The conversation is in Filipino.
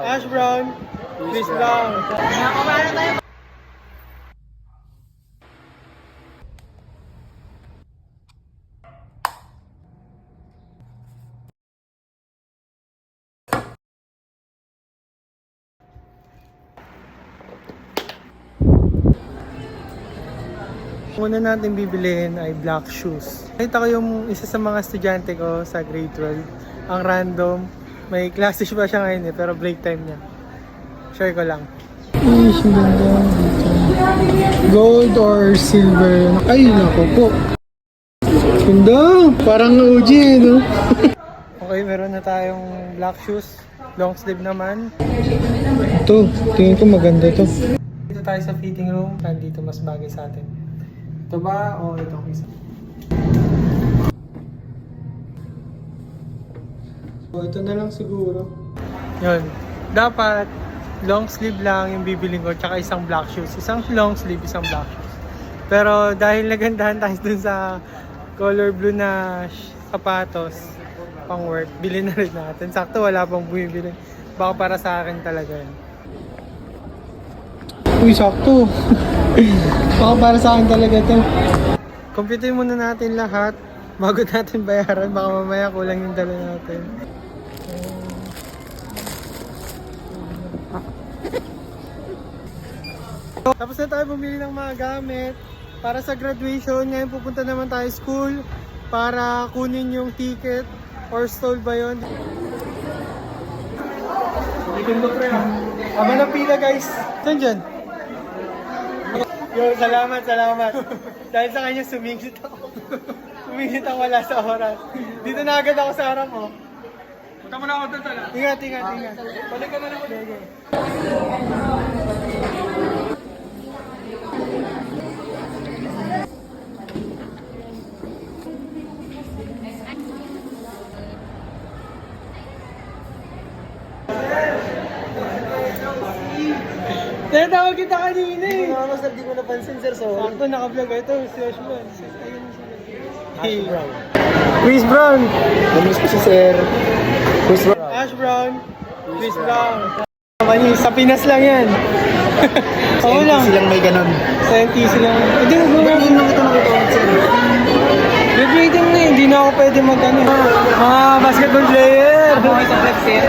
Ash Brown, Chris Brown. Una natin bibilihin ay black shoes. Nakita ko yung isa sa mga estudyante ko sa grade 12. Ang random. May classes pa siya ngayon pero break time niya. Share ko lang. Gold or silver? Ay, naku po. Ganda! Parang OG no? Okay, meron na tayong black shoes. Long sleeve naman. Ito, tingin ko maganda to. Dito tayo sa fitting room. Dito mas bagay sa atin. Ito ba o ito isa? So ito na lang siguro. Yun. Dapat long sleeve lang yung bibiling ko tsaka isang black shoes. Isang long sleeve, isang black shoes. Pero dahil nagandahan tayo dun sa color blue na sapatos pang work, bilhin na rin natin. Sakto wala pang bumibili. Baka para sa akin talaga yun. Uy, sakto. Baka para sa akin talaga ito. Computerin muna natin lahat bago natin bayaran. Baka mamaya kulang yung dala natin. Tapos na tayo bumili ng mga gamit para sa graduation. Ngayon pupunta naman tayo school para kunin yung ticket or stall ba yun. Ito pre ha. Aba ng pila guys. Saan dyan? Yo, salamat. Dahil sa kanya sumingit ako. Sumingit ako wala sa oras. Dito na agad ako sa harap mo. Punta mo na ako doon tala. Ingat. Balik ka na naman. Okay. Tinatawag kita kanina eh. Di ko napansin sir, sorry. Sakto, naka-vlog ito. Si Ash Brown. Ash Brown. Chris Brown. Namiss ko si sir. Chris Brown. Ash Brown. Chris Brown. Sa Pinas lang yan. Oo lang. Sa NTC lang may ganon. Sa NTC lang. Hindi mo ba? Hindi mo ito nakita sir. Graduating na hindi na ako pwede mag-ano. Mga basketball player. Ako isang flex sir.